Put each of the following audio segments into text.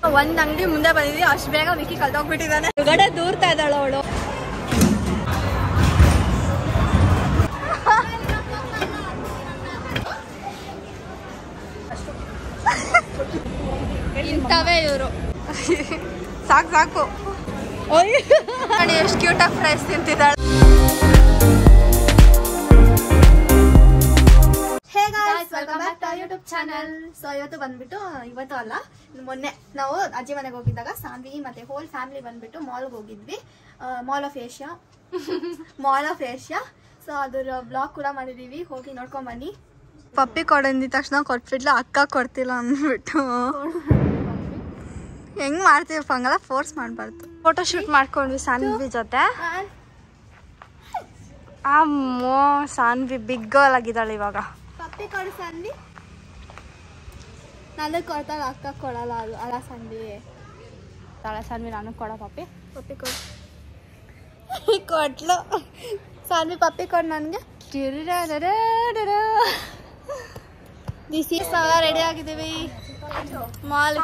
ಒಂದ್ ಅಂಗಡಿ ಮುಂದೆ ಬಂದಿದ್ವಿ, ಅಷ್ಟು ಬೇಗ ವಿಕ್ಕಿ ಕಲ್ತೋಗ್ಬಿಟ್ಟಿದ್ದಾನೆ. ಹೊರಗಡೆ ದೂರ್ತಾ ಇದ್ದಾಳ ಅವಳು. ಇಂಥವೇ ಇವರು. ಸಾಕು ಸಾಕು. ನೋಡಿ ಎಷ್ಟು ಕ್ಯೂಟಾಗಿ ಫ್ರೈಸ್ ತಿಂತಿದ್ದಾಳೆ. Welcome back to YouTube channel. So ಇವತ್ತು ಅಲ್ಲ ಮೊನ್ನೆ ನಾವು ಅಜ್ಜಿ ಮನೆಗೆ ಹೋಗಿದ್ದಾಗ ಸಾನ್ವಿ ಮತ್ತೆ ಹೋಲ್ ಫ್ಯಾಮಿಲಿ ಬಂದ್ಬಿಟ್ಟು ಮಾಲ್ಗೆ ಹೋಗಿದ್ವಿ. Mall of Asia. ಸೊ ಅದ್ರ ಬ್ಲಾಗ್ ಕೂಡ ಮಾಡಿದೀವಿ, ಹೋಗಿ ನೋಡ್ಕೊಂಡ್ ಬನ್ನಿ. ಪಪ್ಪಿ ಕೊಡಂದಿದ ತಕ್ಷಣ ಕೊಟ್ಬಿಟ್ಲ, ಅಕ್ಕ ಕೊಡ್ತಿಲ್ಲ ಅಂದ್ಬಿಟ್ಟು ಹೆಂಗ್ ಮಾಡ್ತೀವಪ್ಪ, ಹಂಗಲ್ಲ ಫೋರ್ಸ್ ಮಾಡ್ಬಾರ್ದು. ಫೋಟೋ ಶೂಟ್ ಮಾಡ್ಕೊಂಡ್ವಿ ಸಾನ್ವಿ ಜೊತೆ. ಅಮ್ಮೋ ಸಾನ್ವಿ ಬಿಗ್ ಗರ್ಲ್ ಆಗಿದ್ದಾಳೆ ಇವಾಗ. ಪಪ್ಪಿ ಕೊಡು ಸಾನ್ವಿ. ನನಗೆ ಕೊಡ್ತಾಳೆ, ಅಕ್ಕ ಕೊಡಲ್ಲ. ಅಲ್ಲ ಸಾನ್ವಿ ತಾಳೆ ಸಾನ್ವಿ, ನನಗೆ ಕೊಡ ಪಪ್ಪಿ ಕೊಡು. ಕೊಟ್ಲು ಸಾನ್ವಿ, ಪಪ್ಪಿ ಕೊಡು ನನಗೆ. ರೆಡಿ ಆಗಿದ್ದೀವಿ ಮಾಲ್.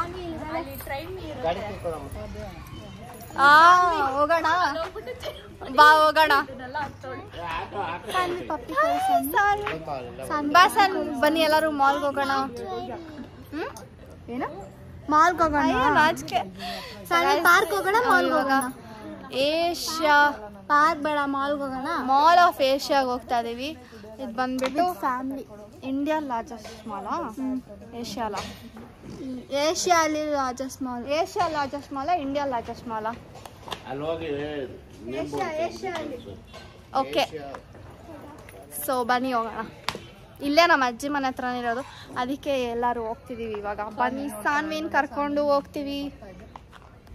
ಹೋಗೋಣ ಬಾ, ಹೋಗೋಣ. ಬನ್ನಿ ಎಲ್ಲರೂ ಮಾಲ್ಗೆ ಹೋಗೋಣ. ಏನು ಮಾಲ್ಗೆ ಹೋಗೋಣ? ಪಾರ್ಕ್ ಹೋಗೋಣ, ಮಾಲ್ಗೆ ಹೋಗೋಣ. ಏಷ್ಯಾ ಪಾರ್ಕ್ ಬೇಡ, ಮಾಲ್ಗೆ ಹೋಗೋಣ. ಮಾಲ್ ಆಫ್ ಏಷ್ಯಾಗೆ ಹೋಗ್ತಾ ಇದೀವಿ. ಇದು ಬಂದ್ಬಿಟ್ಟು family India largest mall. Asia largest mall, India largest mall. Okay, so ಬನ್ನಿ ಹೋಗೋಣ. ಇಲ್ಲೇ ನಮ್ಮ ಅಜ್ಜಿ ಮನೆ ಹತ್ರನೇ ಇರೋದು, ಅದಕ್ಕೆ ಎಲ್ಲರೂ ಹೋಗ್ತಿದೀವಿ ಇವಾಗ. ಬನ್ನಿ ಸಾನ್ವಿನ್ ಕರ್ಕೊಂಡು ಹೋಗ್ತೀವಿ.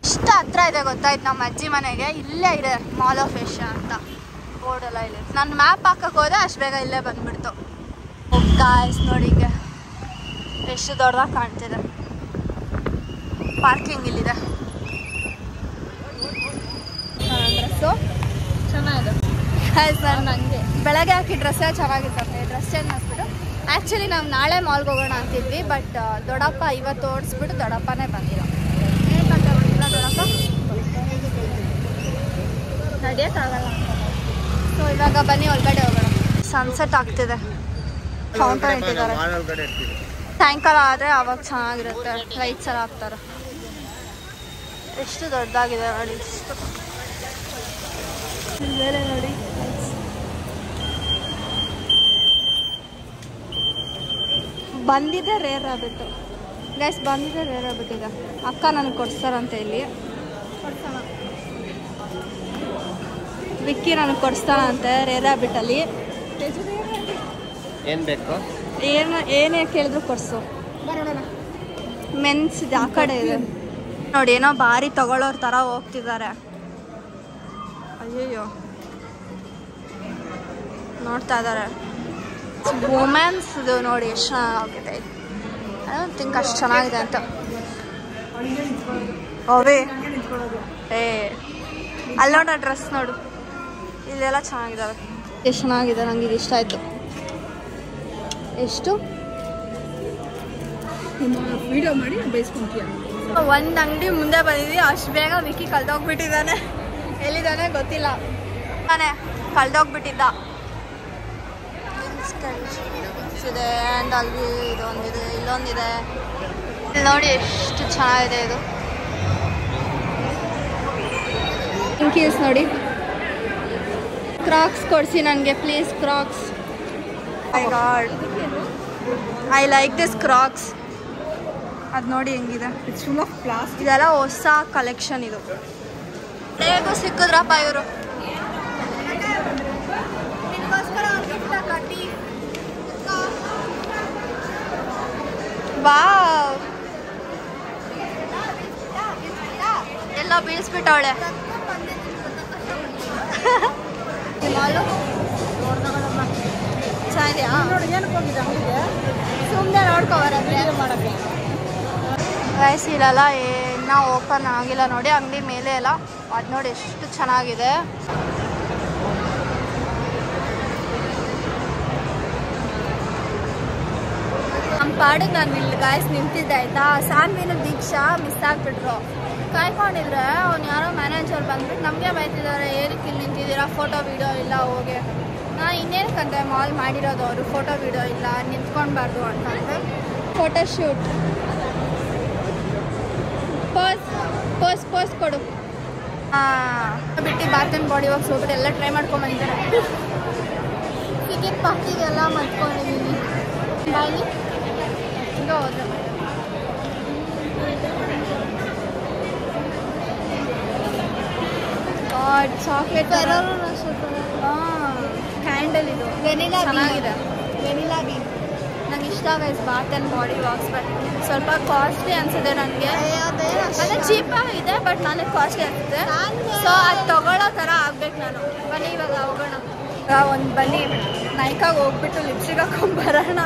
ಇಷ್ಟ ಹತ್ರ ಇದೆ ಗೊತ್ತಾಯ್ತು ನಮ್ಮ ಅಜ್ಜಿ ಮನೆಗೆ. ಇಲ್ಲೇ ಇದೆ ಮಾಲ್ ಆಫ್ ಏಷ್ಯಾ ಅಂತ ಬೋರ್ಡ್ ಎಲ್ಲ ಇದೆ. ನಾನು ಮ್ಯಾಪ್ ಹಾಕಕ್ಕೆ ಹೋದೆ, ಅಷ್ಟು ಬೇಗ ಇಲ್ಲೇ ಬಂದ್ಬಿಡ್ತು. ಗಾಯ್ಸ್ ನೋಡಿ ಈಗ ಎಷ್ಟು ದೊಡ್ಡದಾಗಿ ಕಾಣ್ತಿದೆ. ಪಾರ್ಕಿಂಗ್ ಇಲ್ಲಿದೆ. ಡ್ರೆಸ್ಸು ಚೆನ್ನಾಗಿದೆ. ನನಗೆ ಬೆಳಗ್ಗೆ ಹಾಕಿ ಡ್ರೆಸ್ಸೇ ಚೆನ್ನಾಗಿರ್ತದೆ. ಡ್ರೆಸ್ ಚೇಂಜ್ ಮಾಡಿಸ್ಬಿಟ್ಟು ಆ್ಯಕ್ಚುಲಿ ನಾವು ನಾಳೆ ಮಾಲ್ಗೆ ಹೋಗೋಣ ಅಂತಿದ್ವಿ, ಬಟ್ ದೊಡ್ಡಪ್ಪ ಇವತ್ತು ಓಡಿಸ್ಬಿಟ್ಟು ದೊಡ್ಡಪ್ಪನೇ ಬಂದಿಲ್ಲ. ಏನಂತ ಬಂದಿಲ್ಲ ದೊಡ್ಡಪ್ಪ, ನಡೆಯೋಕ್ಕಾಗಲ್ಲ ಅಂತ. ಸೊ ಇವಾಗ ಬನ್ನಿ ಒಳಗಡೆ ಹೋಗೋಣ. ಸನ್ಸೆಟ್ ಆಗ್ತಿದೆ, ಫೌಂಟೇನ್ ಇಟ್ಟಿದ್ದಾರೆ. ಸಾಯಂಕಾಲ ಆದರೆ ಅವಾಗ ಚೆನ್ನಾಗಿರುತ್ತೆ, ಲೈಟ್ಸ್ ಎಲ್ಲ ಹಾಕ್ತಾರೆ. ಎಷ್ಟು ದೊಡ್ಡದಾಗಿದೆ ನೋಡಿ, ಇಷ್ಟು ಮೇಲೆ ನೋಡಿ. ಬಂದಿದೆ ರೇರ್ ಆಗ್ಬಿಟ್ಟು ಗೈಸ್, ಬಂದಿದೆ ರೇರ್ ಆಗ್ಬಿಟ್ಟು. ಈಗ ಅಕ್ಕ ನನಗೆ ಕೊಡ್ಸ್ತಾರಂತೆ, ಇಲ್ಲಿ ಕೊಡ್ಸೋಣ. ವಿಕ್ಕಿ ನನಗೆ ಕೊಡಿಸ್ತಾನಂತೆ ರೇರ್ ಆಗ್ಬಿಟ್ಟಲ್ಲಿ. ಏನು ಬೇಕು, ಏನೇ ಕೇಳಿದ್ರು ಕೊಡ್ಸು. ಮೆನ್ಸ್ ಇದೆ, ಆ ಕಡೆ ಇದೆ ನೋಡಿ. ಏನೋ ಭಾರಿ ತಗೊಳ್ಳೋರ್ ಥರ ಹೋಗ್ತಿದ್ದಾರೆ. ಅಯ್ಯಯ್ಯೋ ನೋಡ್ತಾ ಇದ್ದಾರೆ. ವುಮೆನ್ಸ್ ಇದು ನೋಡಿ ಎಷ್ಟು ಚೆನ್ನಾಗಿದೆ. ಐ ಡೋಂಟ್ ಥಿಂಕ್ ಅಷ್ಟು ಚೆನ್ನಾಗಿದೆ ಅಂತ. ಅವೇ ಅಲ್ಲಿ ನೋಡ ಡ್ರೆಸ್ ನೋಡು, ಇಲ್ಲೆಲ್ಲ ಚೆನ್ನಾಗಿದ್ದಾವೆ. ಎಷ್ಟು ಚೆನ್ನಾಗಿದೆ, ನಂಗೆ ಇದು ಇಷ್ಟ ಆಯಿತು. ಎಷ್ಟು ವಿಡಿಯೋ ಮಾಡಿ ಬಯಸ್ಕೊಂತೀಯ. ಒಂದು ಅಂಗಡಿ ಮುಂದೆ ಬಂದಿದ್ವಿ, ಅಷ್ಟು ಬೇಗ ವಿಕ್ಕಿ ಕಲ್ತೋಗ್ಬಿಟ್ಟಿದ್ದಾನೆ. ಎಲ್ಲಿದ್ದಾನೆ ಗೊತ್ತಿಲ್ಲ, ತಾನೇ ಕಲ್ತೋಗ್ಬಿಟ್ಟಿದ್ದ. ಇದೆ ಆ್ಯಂಡ್ ಅಲ್ಲಿ ಇದೊಂದಿದೆ, ಇಲ್ಲೊಂದಿದೆ. ಇಲ್ಲಿ ನೋಡಿ ಎಷ್ಟು ಚೆನ್ನಾಗಿದೆ ಇದು. ಪಿಂಕೀಸ್ ನೋಡಿ. ಕ್ರಾಕ್ಸ್ ಕೊಡಿಸಿ ನನಗೆ please, crocs. My god, I like this crocs. ಅದು ನೋಡಿ ಹೆಂಗಿದೆ, ಇಟ್ಸ್ ಫುಲ್ ಆಫ್ ಪ್ಲಾಸ್ಟಿಕ್. ಇದೆಲ್ಲ ಹೊಸ ಕಲೆಕ್ಷನ್ ಇದು. ಹೇಗೂ ಸಿಕ್ಕಿದ್ರಪ್ಪ ಇವರು. ವಾವ್, ಎಲ್ಲ ಬೀಳಿಸ್ಬಿಟ್ಟವಳೆ. ಚೆನ್ನಾಗಿದೆಯಾ? ಸುಮ್ಮನೆ ನೋಡ್ಕೊಬಾರಂದ್ರೆ ವಯಸ್ಸಿಲ್ಲ, ಇನ್ನೂ ಓಪನ್ ಆಗಿಲ್ಲ ನೋಡಿ ಅಂಗಡಿ ಮೇಲೆ ಎಲ್ಲ. ಅದು ನೋಡಿ ಎಷ್ಟು ಚೆನ್ನಾಗಿದೆ. ನಮ್ಮ ಪಾಡಿಗೆ ನಾನು ಇಲ್ಲಿ ಗಾಯ್ಸ್ ನಿಂತಿದ್ದೆ ಆಯಿತಾ. ಸಾನ್ವಿನ ಬಿಗ್ ದೀಕ್ಷಾ ಮಿಸ್ ಆಗಿಬಿಟ್ರು. ಕಾಯ್ಕೊಂಡಿದ್ರೆ ಅವ್ನು ಯಾರೋ ಮ್ಯಾನೇಜರ್ ಬಂದ್ಬಿಟ್ಟು ನಮಗೆ ಬೈತಿದ್ದಾರೆ, ಏನಕ್ಕೆ ಇಲ್ಲಿ ನಿಂತಿದ್ದೀರಾ, ಫೋಟೋ ವೀಡಿಯೋ ಇಲ್ಲ ಹೋಗಿ. ನಾನು ಇನ್ನೇನಕ್ಕಂತೆ ಮಾಲ್ ಮಾಡಿರೋದು ಅವರು, ಫೋಟೋ ವೀಡಿಯೋ ಇಲ್ಲ ನಿಂತ್ಕೊಳ್ಬಾರ್ದು ಅಂತಂದ್ರೆ. ಫೋಟೋ ಶೂಟ್ ಪೋಸ್ ಕೊಡು. ಬಿಟ್ಟು ಬಾತ್ ಆ್ಯಂಡ್ ಬಾಡಿ ವರ್ಕ್ಸ್ ಹೋಗ್ಬಿಟ್ಟು ಎಲ್ಲ ಟ್ರೈ ಮಾಡ್ಕೊಂಬಂದಿದ್ದಾರೆ. ಟಿಕೆಟ್ ಪಾಕಿಗೆಲ್ಲ ಮತ್ಕೊಂಡಿದ್ದೀನಿ. ಬಾಯಿ ಈಗ ಹೋದ್ರೆ ಚಾಕ್ಲೇಟ್ ಕ್ಯಾಂಡಲ್ ಇದು ವೆನಿಲಾ ಚೆನ್ನಾಗಿದೆ. ವೆನಿಲಾ ಬೀ ನಂಗೆ ಇಷ್ಟ guys Bath and Body Works. But ಸ್ವಲ್ಪ ಕಾಸ್ಟ್ಲಿ ಅನ್ಸುತ್ತೆ ನನಗೆ. ಅದೇ ಚೀಪಾಗಿದೆ ಬಟ್ ನನಗೆ ಕಾಸ್ಟ್ಲಿ ಅನಿಸುತ್ತೆ. ಸೊ ಅದು ತಗೊಳ್ಳೋ ಥರ ಆಗ್ಬೇಕು ನಾನು. ಬನ್ನಿ ಇವಾಗ ಹೋಗೋಣ. ಒಂದು ಬನ್ನಿ ನೈಕಾಗೆ ಹೋಗ್ಬಿಟ್ಟು ಲಿಪ್ಸ್ಟಿಕ್ ಹಾಕೊಂಡ್ಬರೋಣ.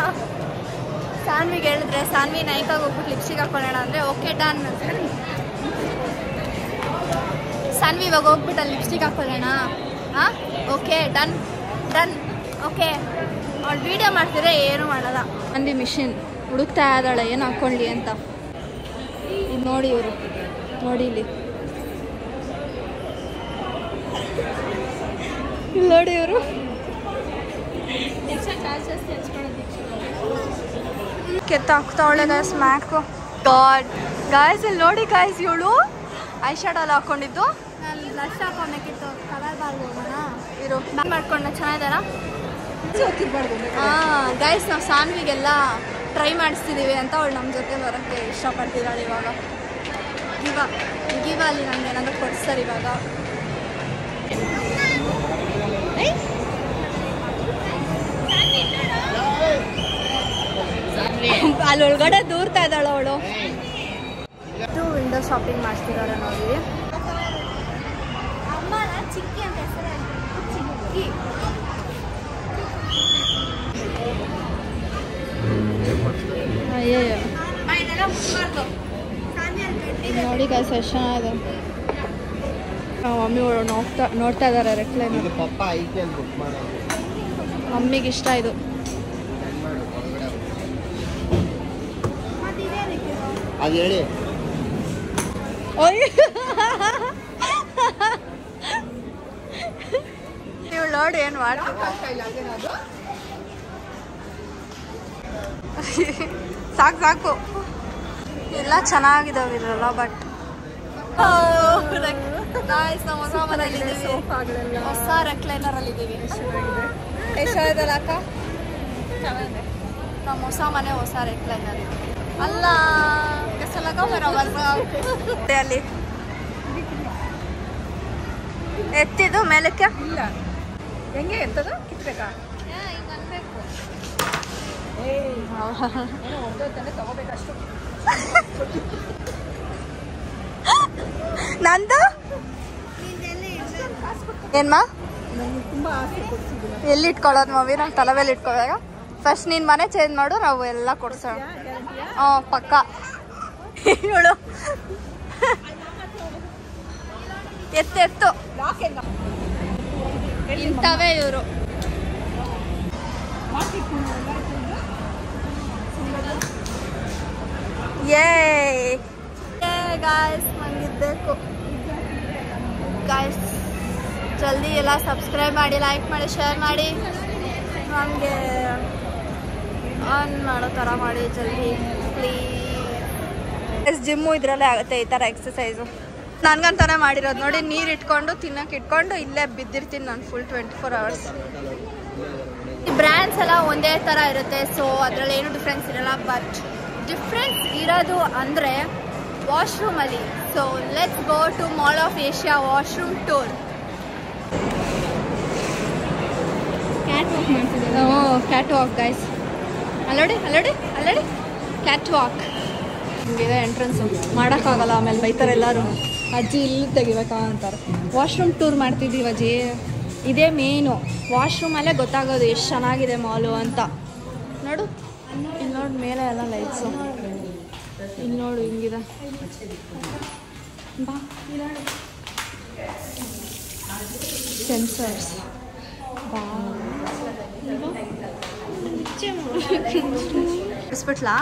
ಸಾನ್ವಿಗೆ ಹೇಳಿದ್ರೆ ಸಾನ್ವಿ ನೈಕಾಗೆ ಹೋಗ್ಬಿಟ್ಟು ಲಿಪ್ಸ್ಟಿಕ್ ಹಾಕೊಳ್ಳೋಣ ಅಂದರೆ ಓಕೆ ಡನ್. ಸಾನ್ವಿ ಇವಾಗ ಹೋಗ್ಬಿಟ್ಟು ಅಲ್ಲಿ ಲಿಪ್ಸ್ಟಿಕ್ ಹಾಕೊಳ್ಳೋಣ. ಹಾಂ ಓಕೆ ಡನ್ ಓಕೆ. ಅವ್ಳು ವೀಡಿಯೋ ಮಾಡ್ತಿದ್ರೆ ಏನು ಮಾಡಲ್ಲ. ಅಂದಿ ಮಿಷಿನ್ ಹುಡುಕ್ತಾ ಇದ್ದಾಳೆ ಏನು ಹಾಕ್ಕೊಳ್ಳಿ ಅಂತ. ಇದು ನೋಡಿ ಇವರು ನೋಡಿ ಇಲ್ಲಿ ನೋಡಿ ಇವರು ಕೆತ್ತಾಕ್ತಾವಳೆ ಗಾಯ್ಸ್ ಮ್ಯಾಕು. ಗಾಡ್ ಗಾಯ್ಸ್ ಇಲ್ಲಿ ನೋಡಿ ಗಾಯ್ಸ್, ಇವಳು ಐ ಶಾಡೋ ಎಲ್ಲ ಹಾಕ್ಕೊಂಡಿದ್ದು. ನಾನು ಲಶ್ ಹಾಕೊಬೇಕಿತ್ತು, ಕಲರ್ ಬಾರ್ಗೆ ಹೋಗೋಣ ಇರು. ಮಾಡ್ಕೊಂಡು ಚೆನ್ನಾಗಿದ್ದಾರಾ? ಹಾಂ ಗೈಸ್, ನಾವು ಸಾನ್ವಿಗೆಲ್ಲ ಟ್ರೈ ಮಾಡಿಸ್ತಿದ್ದೀವಿ ಅಂತ ಅವಳು ನಮ್ಮ ಜೊತೆ ಬರೋಕ್ಕೆ ಇಷ್ಟಪಡ್ತಿದ್ದಾಳೆ. ಇವಾಗ ಗಿವ ಅಲ್ಲಿ ನಮ್ಗೆ ಏನಾದರೂ ಕೊಡಿಸ್ತಾರೆ ಇವಾಗ. ಅಲ್ಲಿ ಒಳಗಡೆ ದೂರ್ತಾ ಇದ್ದಾಳೆ ಅವಳು. ಇದು ವಿಂಡೋ ಶಾಪಿಂಗ್ ಮಾಡ್ತಿದ್ದಾರೆ ನೋಡಿ. ಚಿಕ್ಕಿ ಅಂತ ಹೆಸರು ಚಿಕ್ಕಿ. ಅಯ್ಯಯ್ಯೋ ನೋಡಿ ಗಾಯ್ಸ್ ಎಷ್ಟು ಚೆನ್ನಾಗಿದೆ. ಮಮ್ಮಿ ನೋಡ್ತಾ ಇದ್ದಾರೆ ರೆಕ್ಲೈನ್. ಮಮ್ಮಿಗೆ ಇಷ್ಟ ಇದು. ನೀವು ನೋಡಿ ಏನು ಮಾಡ್ತೀವಿ. ಸಾಕು ಎಲ್ಲ ಚೆನ್ನಾಗಿದ್ದಾವೆ ಇರಲ್ಲ. ಬಟ್ ನಾವು ಹೊಸ ಮನೆಯಲ್ಲಿದ್ದೀವಿ, ಹೊಸ ರೆಕ್ಲೈನರಲ್ಲಿ ಇದ್ದೀವಿ. ಎಷ್ಟಾಯ್ತಲ್ಲ ಅಕ್ಕ? ನಮ್ಮ ಹೊಸ ಮನೆ ಹೊಸ ರೆಕ್ಲೈನರ್ ಅಲ್ಲ. ಅಲ್ಲಿ ಎತ್ತಿದ್ದು ಮೇಲಕ್ಕೆ ಇಲ್ಲ. ಹೆಂಗೆ ಎತ್ತದ ಕಿತ್ಬೇಕಾ? ನಂದು ಏನ್ಮಾ ಎಲ್ಲಿ ಇಟ್ಕೊಳ್ಳೋದು ಮಮ್ಮಿ? ನಾವು ತಲೆ ಮೇಲೆ ಇಟ್ಕೋವಾಗ ಫಸ್ಟ್ ನೀನು ಮನೆ ಚೇಂಜ್ ಮಾಡು, ನಾವು ಎಲ್ಲ ಕೊಡ್ಸೋಣ. ಪಕ್ಕ ಇವಳು ಎತ್ತು ಇಂಥವೇ ಇವರು. ಗಾಯ್ಸ್ ನಂಗಿದ್ಬೇಕು ಗಾಯ್ಸ್. ಜಲ್ದಿ ಎಲ್ಲ ಸಬ್ಸ್ಕ್ರೈಬ್ ಮಾಡಿ, ಲೈಕ್ ಮಾಡಿ, ಶೇರ್ ಮಾಡಿ, ನಮಗೆ ಆನ್ ಮಾಡೋ ಥರ ಮಾಡಿ ಜಲ್ದಿ ಪ್ಲೀಸ್. ಜಿಮ್ಮು ಇದರಲ್ಲೇ ಆಗುತ್ತೆ ಈ ಥರ ಎಕ್ಸಸೈಸು. ನನಗಂತಾನೆ ಮಾಡಿರೋದು ನೋಡಿ. ನೀರು ಇಟ್ಕೊಂಡು ತಿನ್ನೋಕೆ ಇಟ್ಕೊಂಡು ಇಲ್ಲೇ ಬಿದ್ದಿರ್ತೀನಿ ನಾನು ಫುಲ್ 24 hours. ಈ ಬ್ರ್ಯಾಂಡ್ಸ್ ಎಲ್ಲ ಒಂದೇ ಥರ ಇರುತ್ತೆ, ಸೊ ಅದರಲ್ಲಿ ಏನು ಡಿಫ್ರೆನ್ಸ್ ಇರಲ್ಲ. ಬಟ್ ಡಿಫ್ರೆನ್ಸ್ ಇರೋದು ಅಂದರೆ ವಾಶ್ರೂಮಲ್ಲಿ. So let's go to mall of Asia washroom tour. Cat walk guys. ಅಲ್ಲೋಡಿ ಕ್ಯಾಟ್ ವಾಕ್. ಹಿಂಗಿದೆ ಎಂಟ್ರೆನ್ಸು. ಮಾಡೋಕ್ಕಾಗಲ್ಲ, ಆಮೇಲೆ ಬೈತಾರೆ ಎಲ್ಲರೂ, ಅಜ್ಜಿ ಇಲ್ಲಿ ತೆಗಿಬೇಕಾ ಅಂತಾರೆ. ವಾಶ್ರೂಮ್ ಟೂರ್ ಮಾಡ್ತಿದ್ದೀವಿ ಅಜ್ಜಿ. ಇದೇ ಮೇನು, ವಾಶ್ರೂಮಲ್ಲೇ ಗೊತ್ತಾಗೋದು ಎಷ್ಟು ಚೆನ್ನಾಗಿದೆ ಮಾಲು ಅಂತ. ನೋಡು ಇಲ್ಲಿ ನೋಡಿ, ಮೇಲೆ ಎಲ್ಲ ಲೈಟ್ಸು. ಇಲ್ಲಿ ನೋಡು ಹಿಂಗಿದೆ. ಬಾ ಸೆನ್ಸರ್ಸ್. ಬಿಸ್ಬಿಟ್ಲಾ?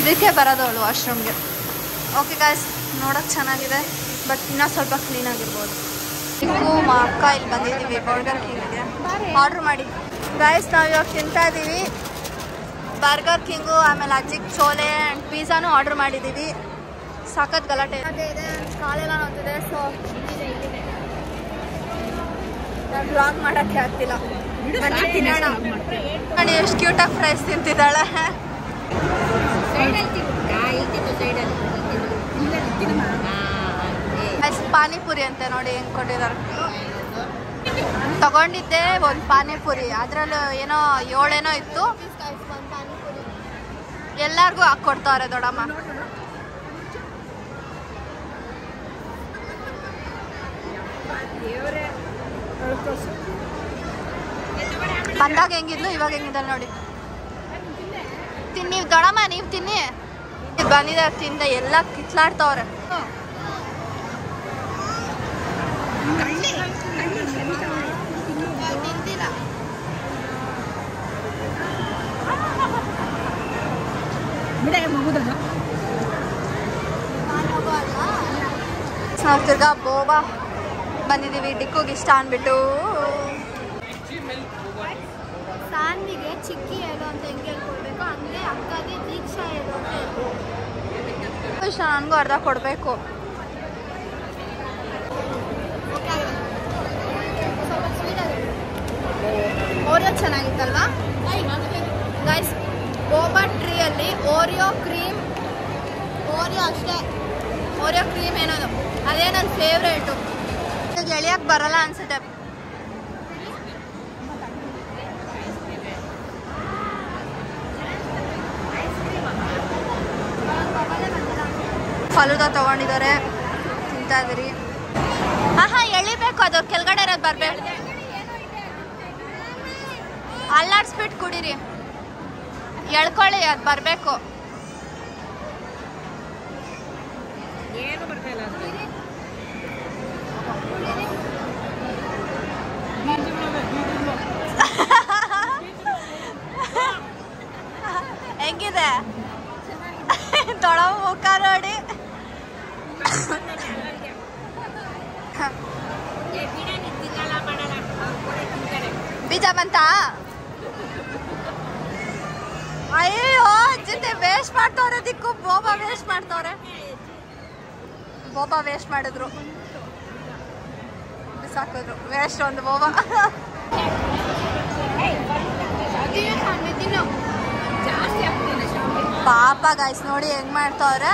ಇದಕ್ಕೆ ಬರೋದವಳು ವಾಶ್ರೂಮ್ಗೆ. ಓಕೆ ಗಾಯ್ಸ್, ನೋಡೋಕೆ ಚೆನ್ನಾಗಿದೆ, ಬಟ್ ಇನ್ನೂ ಸ್ವಲ್ಪ ಕ್ಲೀನ್ ಆಗಿರ್ಬೋದು. ಚಿಕ್ಕು ಅಕ್ಕ ಇಲ್ಲಿ ಬಂದಿದ್ದೀವಿ ಬರ್ಗರ್ ಕಿಂಗ್ಗೆ ಆರ್ಡ್ರ್ ಮಾಡಿ. ಗಾಯ್ಸ್ ನಾವು ಇವಾಗ ತಿಂತಾ ಇದ್ದೀವಿ ಬರ್ಗರ್ ಕಿಂಗು. ಆಮೇಲೆ ಅಜ್ಜಿಗೆ ಚೋಲೆ ಆ್ಯಂಡ್ ಪಿಜ್ಜಾನು ಆರ್ಡ್ರ್ ಮಾಡಿದ್ದೀವಿ. ಸಖತ್ ಗಲಾಟೆ ಇದೆ, ಕಾಲೆಲ್ಲ ನೋಡ್ತಿದೆ. ಸೊ ನಾನು ಬ್ಲಾಗ್ ಮಾಡೋಕ್ಕೆ ಆಗ್ತಿಲ್ಲ. ತಿನ್ನೋಣ ನೋಡಿ ಎಷ್ಟು ಕ್ಯೂಟಾಗಿ ಫ್ರೈಸ್ ತಿಂತಿದ್ದಾಳೆ. ಪಾನಿಪುರಿ ಅಂತೆ ನೋಡಿ ಹೆಂಗೆ ಕೊಟ್ಟಿದ್ದಾರೆ. ತಗೊಂಡಿದ್ದೆ ಒಂದು ಪಾನಿಪುರಿ, ಅದರಲ್ಲೂ ಏನೋ 7 ಇತ್ತು. ಎಲ್ಲರಿಗೂ ಹಾಕ್ಕೊಡ್ತಾವ್ರೆ ದೊಡ್ಡಮ್ಮ. ಬಂದಾಗ ಹೆಂಗಿದ್ಲು ಇವಾಗ ಹೆಂಗಿದ್ದಲ್ಲ ನೋಡಿ. ನೀವು ದೊಡ್ಡಮ್ಮ ನೀವು ತಿನ್ನಿ. ಬಂದಿದ್ದಾರೆ ತಿಂದ ಎಲ್ಲ ಕಿತ್ಲಾಡ್ತಾವ್ರೆ. ನಾವು ತಿರ್ಗಾ ಬೋಬಾ ಬಂದಿದ್ದೀವಿ ಡಿಕ್ಕುಗೆ ಇಷ್ಟ ಅಂದ್ಬಿಟ್ಟು. ಸಾನ್ವಿಗೆ ಚಿಕ್ಕಿ ಹೇಳು ಅಂತ ಹೆಂಗೆ ಹೇಳ್ಕೊಡ್ಬೇಕು, ಹಂಗೆ ಅಕ್ಕಗೆ ದೀಕ್ಷಾ ಹೇಳು ಅಂತ ಹೇಳ್ಕೊಡ್ಬೇಕು. ಇಷ್ಟ ನನಗೂ ಅರ್ಧ ಕೊಡಬೇಕು. ಓರಿಯೋ ಚೆನ್ನಾಗಿತ್ತಲ್ವಾ ಗೈಸ್? ಬೋಬಾ ಟ್ರೀಯಲ್ಲಿ ಓರಿಯೋ ಕ್ರೀಮ್, ಓರಿಯೋ ಅಷ್ಟೇ, ಓರಿಯೋ ಕ್ರೀಮ್ ಏನೋದು ಅದೇ ನನ್ನ ಫೇವ್ರೇಟು. ಎಳಿಯಕ್ಕೆ ಬರಲ್ಲ ಅನ್ಸುತ್ತೆ. ಫಲೂದಾ ತಗೊಂಡಿದ್ದಾರೆ, ತಿಂತಾ ಇದ್ದೀರಿ. ಎಳಿಬೇಕು, ಅದು ಕೆಳಗಡೆ ಇರೋದು ಬರ್ಬೇಕು. ಅಲ್ಲಾಡ್ಸ್ಬಿಟ್ಟು ಕುಡೀರಿ, ಎಳ್ಕೊಳ್ಳಿ, ಅದು ಬರಬೇಕು. ಹೆಂಗಿದೆ ತೊಡ ಮುಖ ನೋಡಿ. ಬೀಜ ಬಂತ? ಅಯ್ಯೋ ಜೊತೆ ವೇಸ್ಟ್ ಮಾಡ್ತವ್ರೆ. ದಿಕ್ಕು ಬೋಬಾ ವೇಸ್ಟ್ ಮಾಡ್ತವ್ರೆ. ಬೋಬಾ ವೇಸ್ಟ್ ಮಾಡಿದ್ರು, ಬಿಸಾಕಿದ್ರು. ವೇಸ್ಟ್ ಒಂದು ಬೋಬಾ. ಪಾಪ ಗಾಯ್ಸ್ ನೋಡಿ ಹೆಂಗ್ ಮಾಡ್ತವ್ರೆ.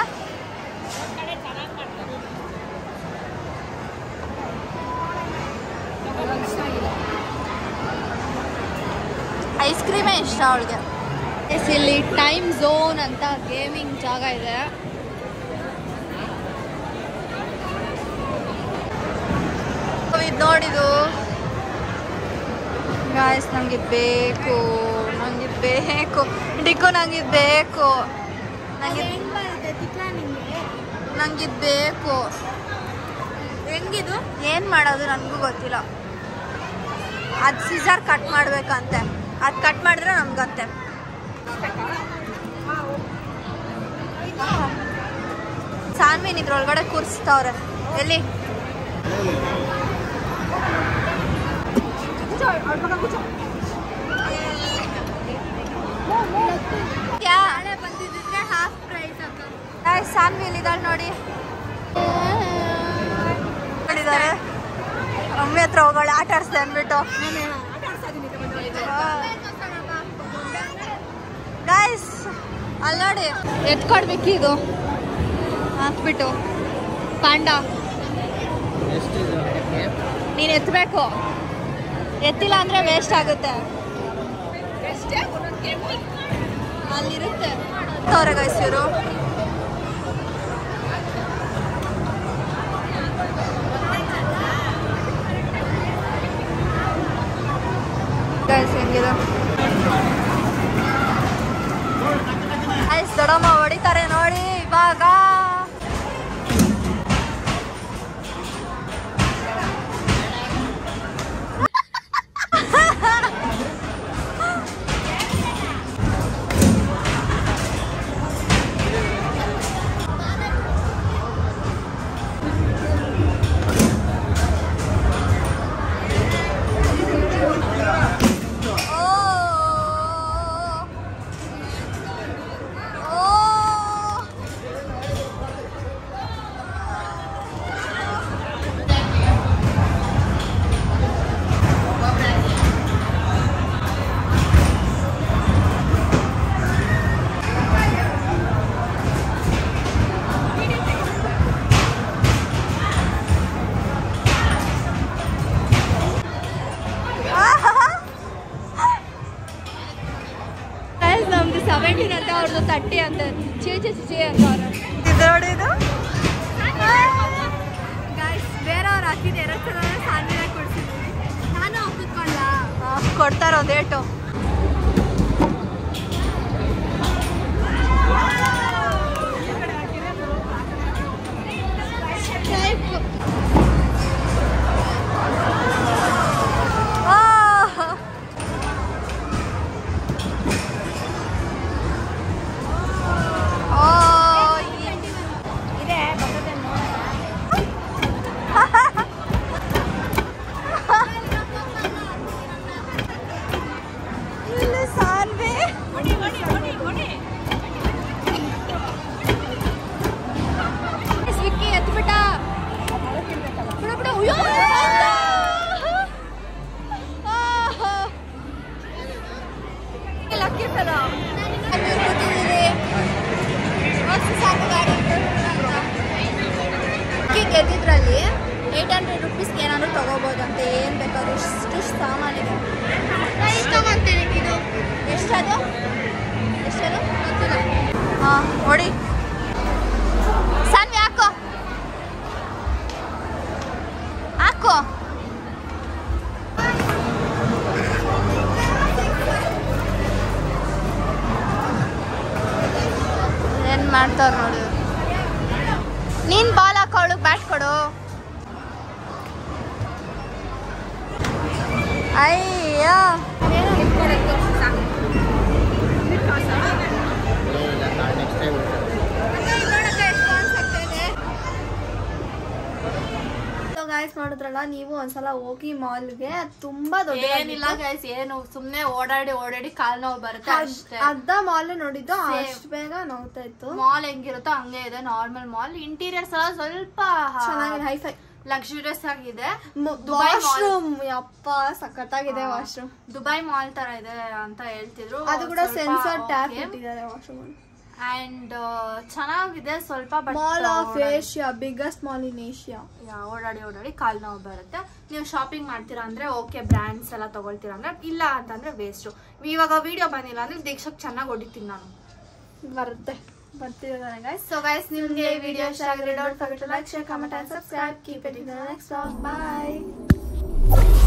ಐಸ್ ಕ್ರೀಮೇ ಇಷ್ಟ ಅವಳಿಗೆ. ಇಲ್ಲಿ ಟೈಮ್ ಝೋನ್ ಅಂತ ಗೇಮಿಂಗ್ ಜಾಗ ಇದೆ. ಇದು ನೋಡಿದು ಗಾಯ್ಸ್, ನಂಗೆ ಬೇಕು, ನಂಗೆ ಬೇಕು ಡಿಕ್ಕು, ನಂಗೆ ಬೇಕು, ನಂಗೆ ಬೇಕು. ಹೆಂಗಿದು ಏನು ಮಾಡೋದು ನನಗೂ ಗೊತ್ತಿಲ್ಲ. ಅದು ಸೀಸರ್ ಕಟ್ ಮಾಡ್ಬೇಕಂತೆ, ಅದು ಕಟ್ ಮಾಡಿದ್ರೆ ನಮ್ಗಂತೆ. ಸಾನ್ವಿನ್ ಇದ್ರೊಳಗಡೆ ಕೂರಿಸ್ತವ್ರೆ. ಎಲ್ಲಿ ಬಂದಿದ್ರೆ ಹಾಫ್ ಪ್ರೈಸ್ ಅಂತ ಸಾನ್ವಿಲ್ ಇದ್ದಾಳೆ ನೋಡಿ. ನೋಡಿದ್ದಾರೆ ಅಮ್ಮಿ ಹತ್ರ ಹೋಗೋಳೆ ಆಟ ಆಡಿಸ್ದೆ ಅಂದ್ಬಿಟ್ಟು. ಗೈಸ್ ಅಲ್ಲಿ ನೋಡಿ ಎತ್ಕೊಡ್ಬೇಕು, ಇದು ಹಾಕ್ಬಿಟ್ಟು ಪಾಂಡ ನೀನು ಎತ್ತಬೇಕು. ಎತ್ತಿಲ್ಲ ಅಂದರೆ ವೇಸ್ಟ್ ಆಗುತ್ತೆ. ಅಲ್ಲಿರುತ್ತೆ ತೋರೆ ಗೈಸ್ ಇವರು. ಗೈಸ್ ಹೆಂಗಿದೆ ಗೈಸ್, ದೊಡ್ಡಮ್ಮ ಹೊಡಿತಾರೆ ನೋಡಿ ಇವಾಗ. ಅವ್ರದ್ದು ತಟ್ಟಿ ಅಂತ ಚೀಚಿ ಅಂತ ಅವ್ರು ಇದು ಗಾಯ್ಸ್ ಬೇರೆಯವ್ರು ಹಾಕಿದ್ದು 2 ಸಲ ಸಾನ್ವಿನ ಕೊಡ್ಸಿದ್ವಿ. ನಾನು ಕುತ್ಕೊಂಡ ಕೊಡ್ತಾರೋ ಡೇಟು. ಗೆದ್ದಿದ್ರಲ್ಲಿ 800 ರುಪೀಸ್ಗೆ ಏನಾದ್ರು ತಗೋಬೋದಂತ. ಏನು ಬೇಕಾದ್ರೂ ಇಷ್ಟು ಸಾಮಾನಿದೆ. ತಗೊಂತೀನಿ. ಇದು ಎಷ್ಟದು ಗೊತ್ತಿಲ್ಲ. ಹಾಂ ನೋಡಿ ಸಾನ್ವಿ ಹಾಕೋ ಏನು ಮಾಡ್ತಾವ್ರು ನೋಡಿ. ನೀನ್ ಬಾಲ್ ಹಾಕೋಳು ಬ್ಯಾಟ್ ಕೊಡು. ಅಯ್ಯ ಗೈಸ್ ನೋಡಿದ್ರಲ್ಲ ನೀವು ಒಂದ್ಸಲ ಹೋಗಿ ಮಾಲ್ಗೆ. ತುಂಬಾ ದೊಡ್ಡ ಏನಿಲ್ಲ ಗೈಸ್, ಏನು ಸುಮ್ನೆ ಓಡಾಡಿ ಕಾಲ್ ನೋವು ಬರುತ್ತೆ ಅಷ್ಟೇ. ಅರ್ಧ ಮಾಲ್ ನೋಡಿದ್ದು ಅಷ್ಟು ಬೇಗ ನೋವ್ತಾ ಇತ್ತು. ಮಾಲ್ ಹೆಂಗಿರುತ್ತೋ ಹಂಗೆ ಇದೆ, ನಾರ್ಮಲ್ ಮಾಲ್. ಇಂಟೀರಿಯರ್ಸ್ ಎಲ್ಲ ಸ್ವಲ್ಪ ಚೆನ್ನಾಗಿದೆ, ಹೈಫೈ ಲಕ್ಸುರಿಯಸ್ ಆಗಿದೆ. ವಾಶ್ರೂಮ್ ಯಪ್ಪ ಸಖತ್ತಾಗಿದೆ. ವಾಶ್ರೂಮ್ ದುಬೈ ಮಾಲ್ ತರ ಇದೆ ಅಂತ ಹೇಳ್ತಿದ್ರು. ಅದು ಕೂಡ ಸೆನ್ಸರ್ ಟ್ಯಾಪ್ ಇಟ್ಟಿದ್ದಾರೆ ವಾಶ್ರೂಮ್. ಅಂಡ್ ಚೆನ್ನಾಗಿದೆ ಸ್ವಲ್ಪ. Mall of Asia, biggest mall in Asia. ಓಡಾಡಿ ಕಾಲ್ ನೋವು ಬರುತ್ತೆ. ನೀವು ಶಾಪಿಂಗ್ ಮಾಡ್ತೀರಾ ಅಂದ್ರೆ ಓಕೆ, ಬ್ರ್ಯಾಂಡ್ಸ್ ಎಲ್ಲ ತಗೊಳ್ತೀರಾ ಅಂದ್ರೆ, ಇಲ್ಲ ಅಂತಂದ್ರೆ ವೇಸ್ಟ್. ಇವಾಗ ವಿಡಿಯೋ ಬಂದಿಲ್ಲ ಅಂದ್ರೆ ದೀಕ್ಷಕ್ ಚೆನ್ನಾಗಿ ಹೊಡಿತೀನಿ ನಾನು. ಬರ್ತಿರೋದಾನೆ ಗೈಸ್. ಸೊ ಗೈಸ್ ನಿಮ್ಗೆ ಈ ವಿಡಿಯೋ ಇಷ್ಟ ಆಗಿದ್ರೆ don't forget to like, share, comment and subscribe. Keep it in the next vlog. By.